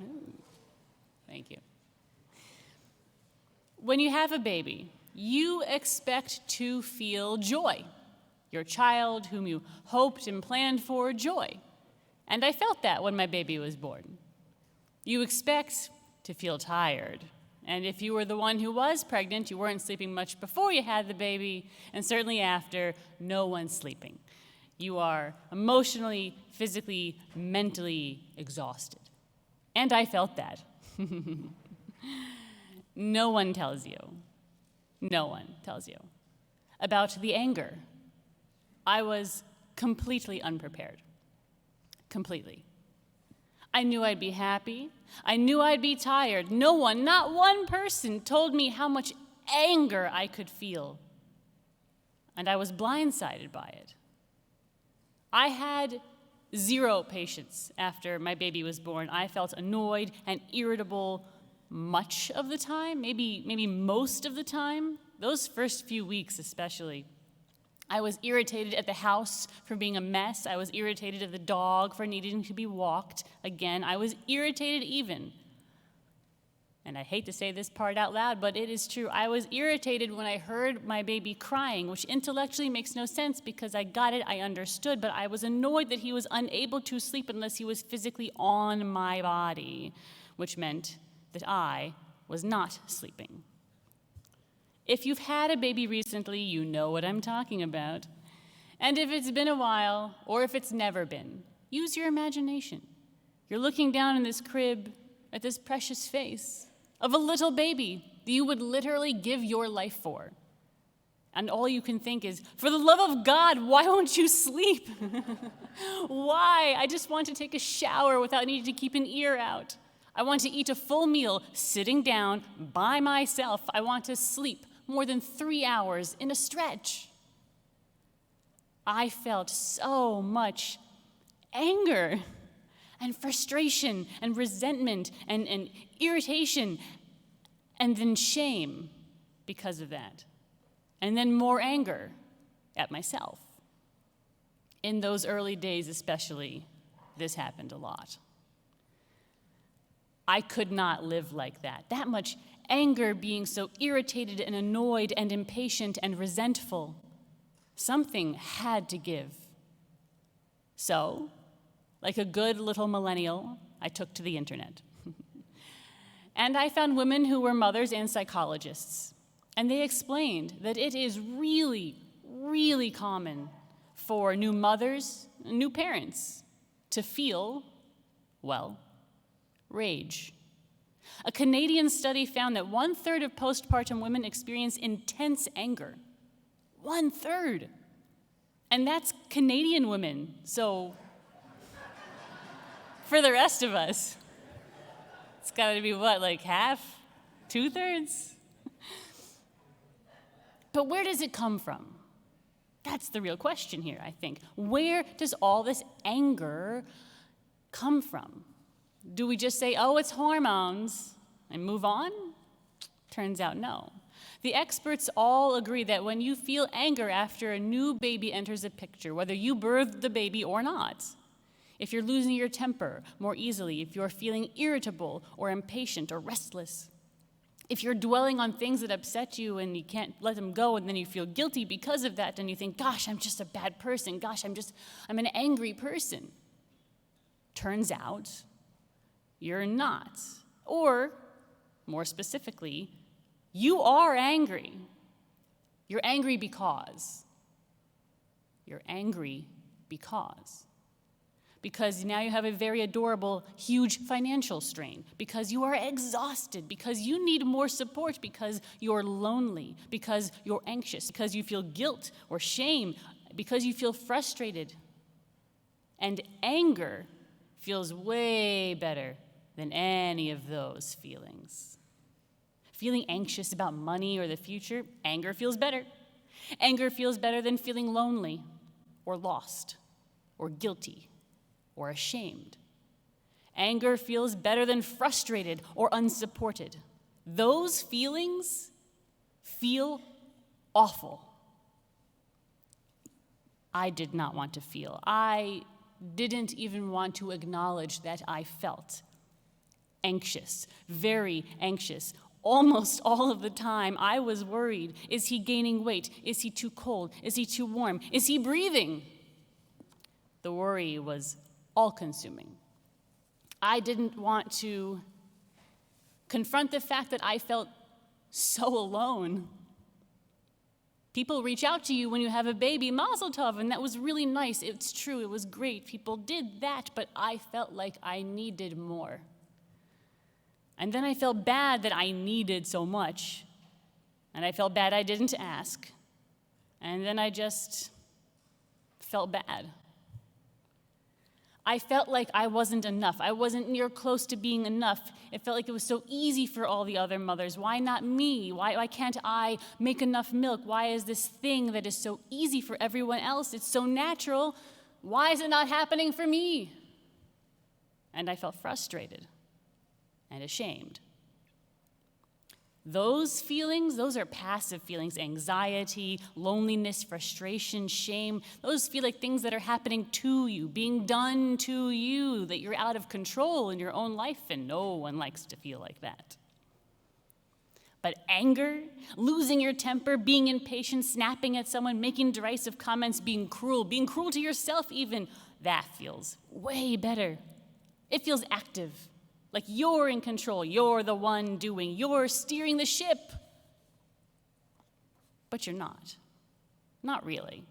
Ooh, thank you. When you have a baby, you expect to feel joy. Your child, whom you hoped and planned for, joy. And I felt that when my baby was born. You expect to feel tired. And if you were the one who was pregnant, you weren't sleeping much before you had the baby, and certainly after, no one's sleeping. You are emotionally, physically, mentally exhausted. And I felt that. No one tells you about the anger. I was completely unprepared. Completely. I knew I'd be happy. I knew I'd be tired. No one, not one person, told me how much anger I could feel. And I was blindsided by it. I had zero patience after my baby was born. I felt annoyed and irritable much of the time, maybe most of the time. Those first few weeks especially. I was irritated at the house for being a mess. I was irritated at the dog for needing to be walked. Again, I was irritated even. And I hate to say this part out loud, but it is true. I was irritated when I heard my baby crying, which intellectually makes no sense because I got it, I understood, but I was annoyed that he was unable to sleep unless he was physically on my body, which meant that I was not sleeping. If you've had a baby recently, you know what I'm talking about. And if it's been a while, or if it's never been, use your imagination. You're looking down in this crib at this precious face of a little baby that you would literally give your life for. And all you can think is, for the love of God, why won't you sleep? Why? I just want to take a shower without needing to keep an ear out. I want to eat a full meal sitting down by myself. I want to sleep more than 3 hours in a stretch. I felt so much anger and frustration and resentment and irritation and then shame because of that. And then more anger at myself. In those early days especially, this happened a lot. I could not live like that. That much anger, being so irritated and annoyed and impatient and resentful. Something had to give. So, like a good little millennial, I took to the internet. And I found women who were mothers and psychologists. And they explained that it is really, really common for new mothers, new parents, to feel, well, rage. A Canadian study found that 1/3 of postpartum women experience intense anger. 1/3. And that's Canadian women. So for the rest of us, it's got to be what, like half? 2/3? But where does it come from? That's the real question here, I think. Where does all this anger come from? Do we just say, oh, it's hormones, and move on? Turns out no. The experts all agree that when you feel anger after a new baby enters a picture, whether you birthed the baby or not, if you're losing your temper more easily, if you're feeling irritable or impatient or restless, if you're dwelling on things that upset you and you can't let them go and then you feel guilty because of that and you think, gosh, I'm just a bad person, gosh, I'm an angry person. Turns out, you're not. Or, more specifically, you are angry. You're angry because. You're angry because. Because now you have a very adorable, huge financial strain. Because you are exhausted. Because you need more support. Because you're lonely. Because you're anxious. Because you feel guilt or shame. Because you feel frustrated. And anger feels way better than any of those feelings. Feeling anxious about money or the future, anger feels better. Anger feels better than feeling lonely or lost or guilty or ashamed. Anger feels better than frustrated or unsupported. Those feelings feel awful. I did not want to feel. I didn't even want to acknowledge that I felt Anxious, very anxious. Almost all of the time, I was worried. Is he gaining weight? Is he too cold? Is he too warm? Is he breathing? The worry was all-consuming. I didn't want to confront the fact that I felt so alone. People reach out to you when you have a baby, mazel tov, and that was really nice. It's true, it was great. People did that, but I felt like I needed more. And then I felt bad that I needed so much, and I felt bad I didn't ask. And then I just felt bad. I felt like I wasn't enough. I wasn't near close to being enough. It felt like it was so easy for all the other mothers. Why not me? Why can't I make enough milk? Why is this thing that is so easy for everyone else? It's so natural. Why is it not happening for me? And I felt frustrated and ashamed. Those feelings, those are passive feelings, anxiety, loneliness, frustration, shame. Those feel like things that are happening to you, being done to you, that you're out of control in your own life, and no one likes to feel like that. But anger, losing your temper, being impatient, snapping at someone, making derisive comments, being cruel to yourself even, that feels way better. It feels active. Like you're in control, you're the one doing, you're steering the ship. But you're not. Not really.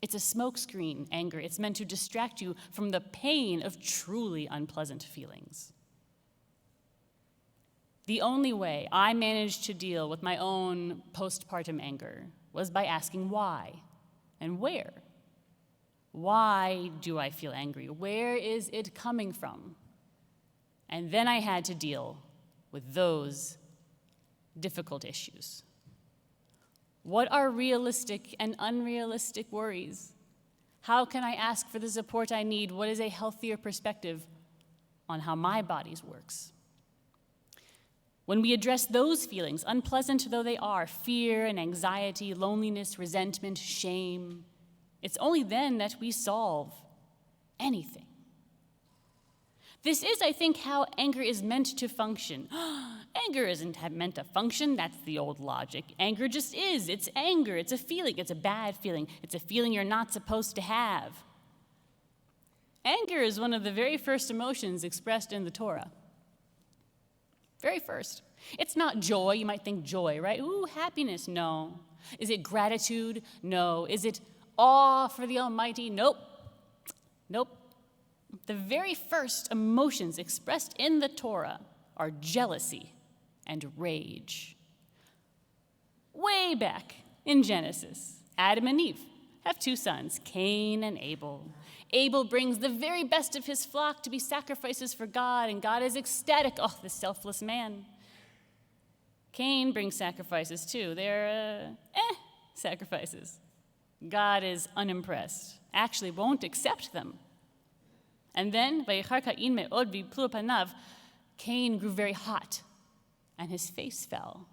It's a smokescreen, anger. It's meant to distract you from the pain of truly unpleasant feelings. The only way I managed to deal with my own postpartum anger was by asking why and where. Why do I feel angry? Where is it coming from? And then I had to deal with those difficult issues. What are realistic and unrealistic worries? How can I ask for the support I need? What is a healthier perspective on how my body works? When we address those feelings, unpleasant though they are, fear and anxiety, loneliness, resentment, shame, it's only then that we solve anything. This is, I think, how anger is meant to function. Anger isn't meant to function. That's the old logic. Anger just is. It's anger. It's a feeling. It's a bad feeling. It's a feeling you're not supposed to have. Anger is one of the very first emotions expressed in the Torah. Very first. It's not joy. You might think joy, right? Ooh, happiness. No. Is it gratitude? No. Is it awe for the Almighty? Nope. Nope. The very first emotions expressed in the Torah are jealousy and rage. Way back in Genesis, Adam and Eve have two sons, Cain and Abel. Abel brings the very best of his flock to be sacrifices for God, and God is ecstatic. Oh, the selfless man. Cain brings sacrifices too. They're sacrifices. God is unimpressed, actually won't accept them. And then, Cain grew very hot, and his face fell.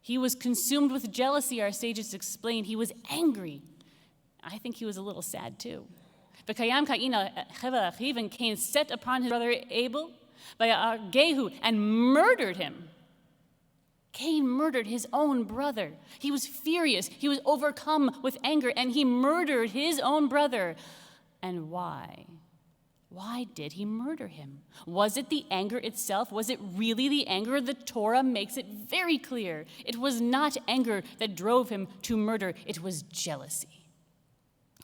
He was consumed with jealousy, our sages explain. He was angry. I think he was a little sad too. And Cain set upon his brother Abel and murdered him. Cain murdered his own brother. He was furious. He was overcome with anger, and he murdered his own brother. And why? Why did he murder him? Was it the anger itself? Was it really the anger? The Torah makes it very clear. It was not anger that drove him to murder. It was jealousy.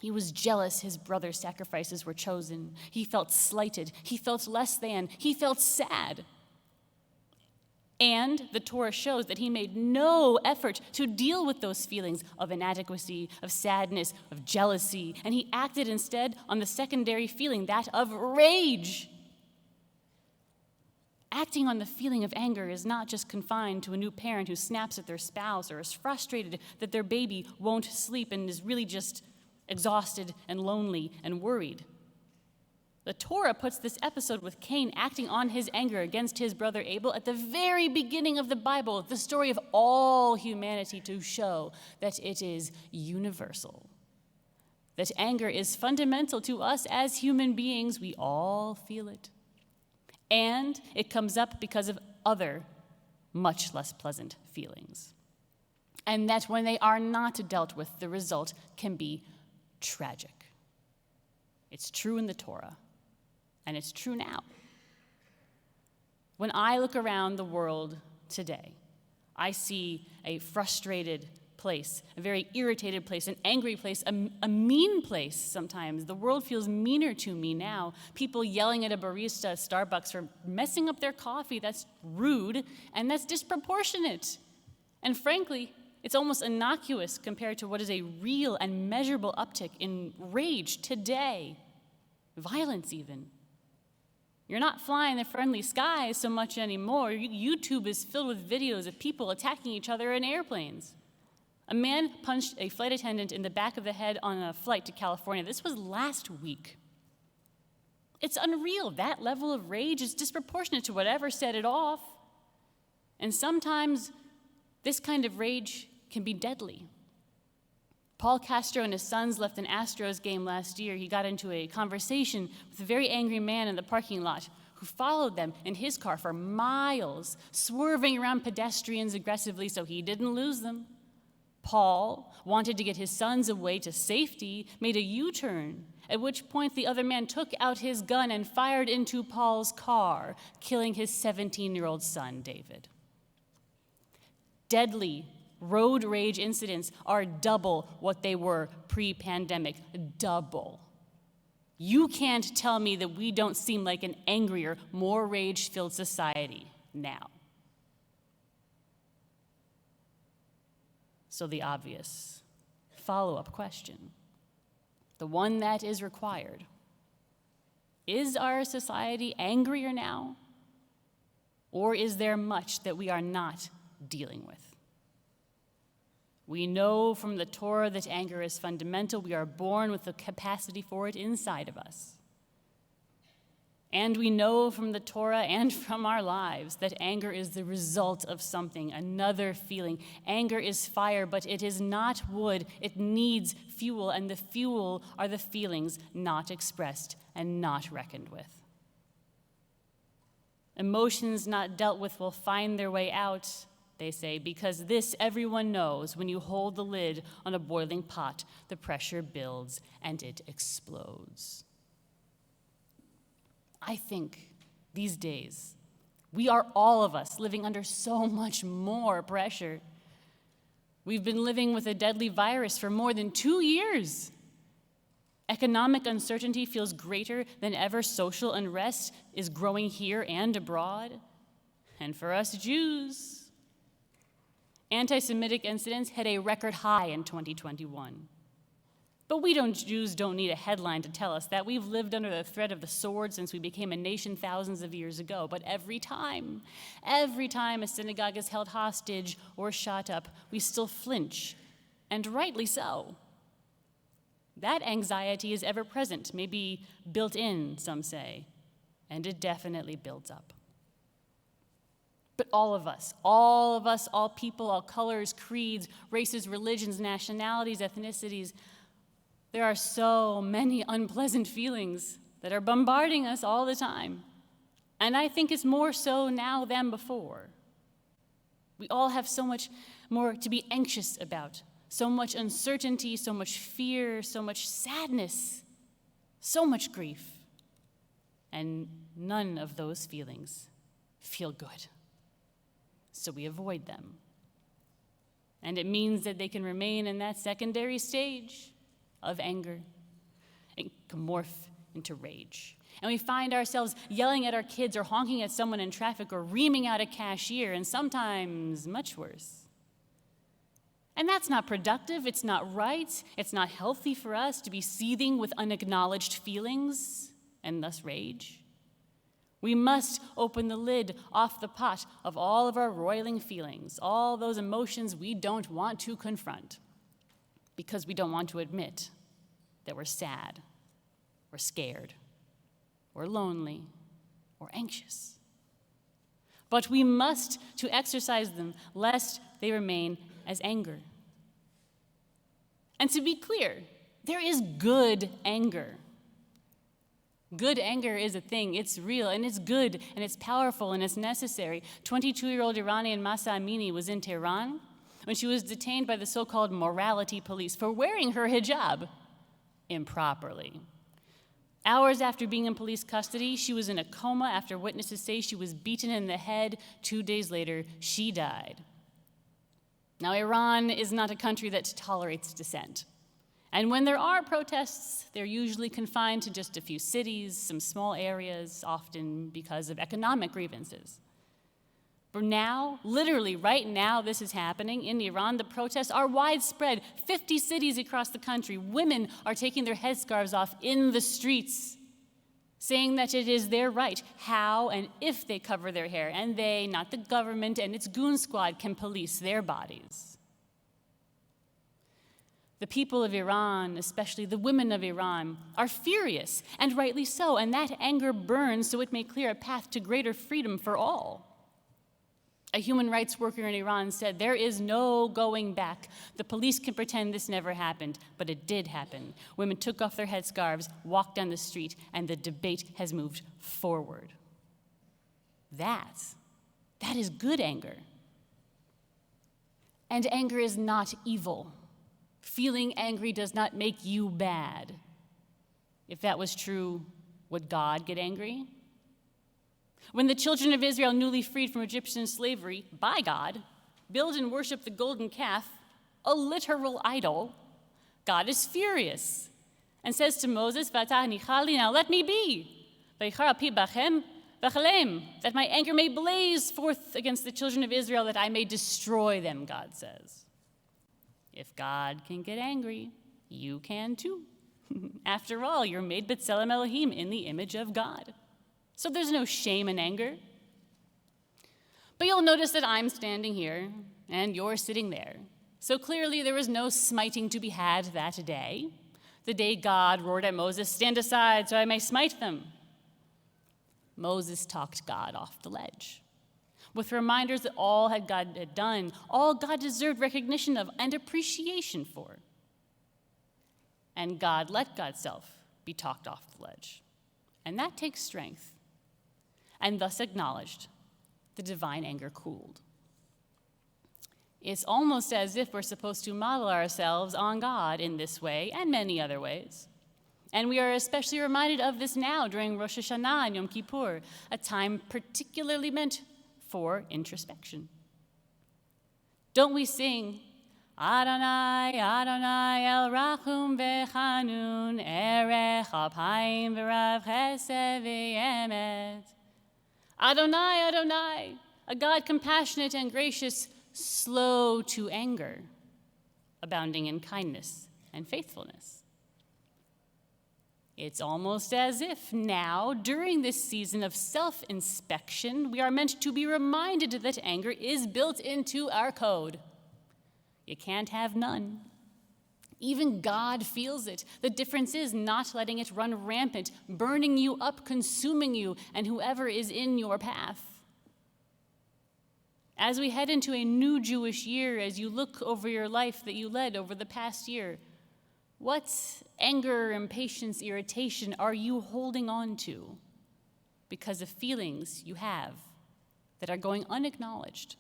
He was jealous his brother's sacrifices were chosen. He felt slighted. He felt less than. He felt sad. And the Torah shows that he made no effort to deal with those feelings of inadequacy, of sadness, of jealousy, and he acted instead on the secondary feeling, that of rage. Acting on the feeling of anger is not just confined to a new parent who snaps at their spouse or is frustrated that their baby won't sleep and is really just exhausted and lonely and worried. The Torah puts this episode with Cain acting on his anger against his brother Abel at the very beginning of the Bible, the story of all humanity, to show that it is universal. That anger is fundamental to us as human beings. We all feel it. And it comes up because of other, much less pleasant feelings. And that when they are not dealt with, the result can be tragic. It's true in the Torah, and it's true now. When I look around the world today, I see a frustrated place, a very irritated place, an angry place, a mean place sometimes. The world feels meaner to me now. People yelling at a barista at Starbucks for messing up their coffee. That's rude, and that's disproportionate. And frankly, it's almost innocuous compared to what is a real and measurable uptick in rage today, violence even. You're not flying the friendly skies so much anymore. YouTube is filled with videos of people attacking each other in airplanes. A man punched a flight attendant in the back of the head on a flight to California. This was last week. It's unreal. That level of rage is disproportionate to whatever set it off. And sometimes this kind of rage can be deadly. Paul Castro and his sons left an Astros game last year. He got into a conversation with a very angry man in the parking lot who followed them in his car for miles, swerving around pedestrians aggressively so he didn't lose them. Paul wanted to get his sons away to safety, made a U-turn, at which point the other man took out his gun and fired into Paul's car, killing his 17-year-old son, David. Deadly road rage incidents are double what they were pre-pandemic. Double. You can't tell me that we don't seem like an angrier, more rage-filled society now. So the obvious follow-up question, the one that is required, is our society angrier now? Or is there much that we are not dealing with? We know from the Torah that anger is fundamental. We are born with the capacity for it inside of us. And we know from the Torah and from our lives that anger is the result of something, another feeling. Anger is fire, but it is not wood. It needs fuel, and the fuel are the feelings not expressed and not reckoned with. Emotions not dealt with will find their way out, they say, because this everyone knows: when you hold the lid on a boiling pot, the pressure builds and it explodes. I think these days, we are all of us living under so much more pressure. We've been living with a deadly virus for more than 2 years. Economic uncertainty feels greater than ever. Social unrest is growing here and abroad. And for us Jews, anti-Semitic incidents hit a record high in 2021. But Jews don't need a headline to tell us that. We've lived under the threat of the sword since we became a nation thousands of years ago. But every time a synagogue is held hostage or shot up, we still flinch, and rightly so. That anxiety is ever present, maybe built in, some say, and it definitely builds up. But all of us, all people, all colors, creeds, races, religions, nationalities, ethnicities, there are so many unpleasant feelings that are bombarding us all the time. And I think it's more so now than before. We all have so much more to be anxious about, so much uncertainty, so much fear, so much sadness, so much grief. And none of those feelings feel good. So we avoid them. And it means that they can remain in that secondary stage of anger and can morph into rage. And we find ourselves yelling at our kids or honking at someone in traffic or reaming out a cashier, and sometimes much worse. And that's not productive, it's not right, it's not healthy for us to be seething with unacknowledged feelings and thus rage. We must open the lid off the pot of all of our roiling feelings, all those emotions we don't want to confront, because we don't want to admit that we're sad, or scared, or lonely, or anxious. But we must to exercise them, lest they remain as anger. And to be clear, there is good anger. Good anger is a thing. It's real, and it's good, and it's powerful, and it's necessary. 22-year-old Iranian Mahsa Amini was in Tehran when she was detained by the so-called morality police for wearing her hijab improperly. Hours after being in police custody, she was in a coma after witnesses say she was beaten in the head. 2 days later, she died. Now, Iran is not a country that tolerates dissent. And when there are protests, they're usually confined to just a few cities, some small areas, often because of economic grievances. But now, literally right now, this is happening in Iran. The protests are widespread. 50 cities across the country. Women are taking their headscarves off in the streets, saying that it is their right, how and if they cover their hair, and they, not the government and its goon squad, can police their bodies. The people of Iran, especially the women of Iran, are furious, and rightly so, and that anger burns so it may clear a path to greater freedom for all. A human rights worker in Iran said, "There is no going back. The police can pretend this never happened, but it did happen. Women took off their headscarves, walked down the street, and the debate has moved forward." That is good anger. And anger is not evil. Feeling angry does not make you bad. If that was true, would God get angry? When the children of Israel, newly freed from Egyptian slavery by God, build and worship the golden calf, a literal idol, God is furious and says to Moses, "V'atah nichali, now let me be, v'yichar pi bachem v'chalem, that my anger may blaze forth against the children of Israel, that I may destroy them," God says. If God can get angry, you can too. After all, you're made b'tselem Elohim, in the image of God. So there's no shame in anger. But you'll notice that I'm standing here and you're sitting there. So clearly there was no smiting to be had that day. The day God roared at Moses, "Stand aside so I may smite them." Moses talked God off the ledge with reminders that all that God had done, all God deserved recognition of and appreciation for. And God let God's self be talked off the ledge. And that takes strength. And thus acknowledged, the divine anger cooled. It's almost as if we're supposed to model ourselves on God in this way and many other ways. And we are especially reminded of this now during Rosh Hashanah and Yom Kippur, a time particularly meant for introspection. Don't we sing, "Adonai, Adonai, El Rachum V'Chanun, Erech Apayim V'Rav Chesed V'Emet"? Adonai, Adonai, a God compassionate and gracious, slow to anger, abounding in kindness and faithfulness. It's almost as if now, during this season of self-inspection, we are meant to be reminded that anger is built into our code. You can't have none. Even God feels it. The difference is not letting it run rampant, burning you up, consuming you, and whoever is in your path. As we head into a new Jewish year, as you look over your life that you led over the past year, what anger, impatience, irritation are you holding on to because of feelings you have that are going unacknowledged?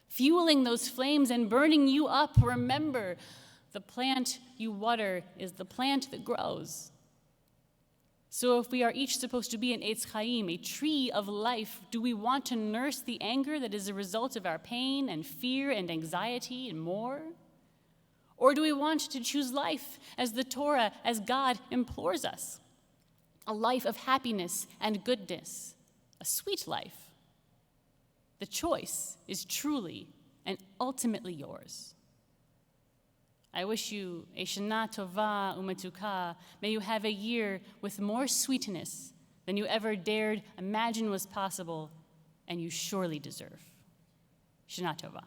Fueling those flames and burning you up, remember, the plant you water is the plant that grows. So if we are each supposed to be an Eitz Chaim, a tree of life, do we want to nurse the anger that is a result of our pain and fear and anxiety and more? Or do we want to choose life as the Torah, as God implores us? A life of happiness and goodness, a sweet life. The choice is truly and ultimately yours. I wish you a Shana Tova Umetuka. May you have a year with more sweetness than you ever dared imagine was possible, and you surely deserve. Shana Tova.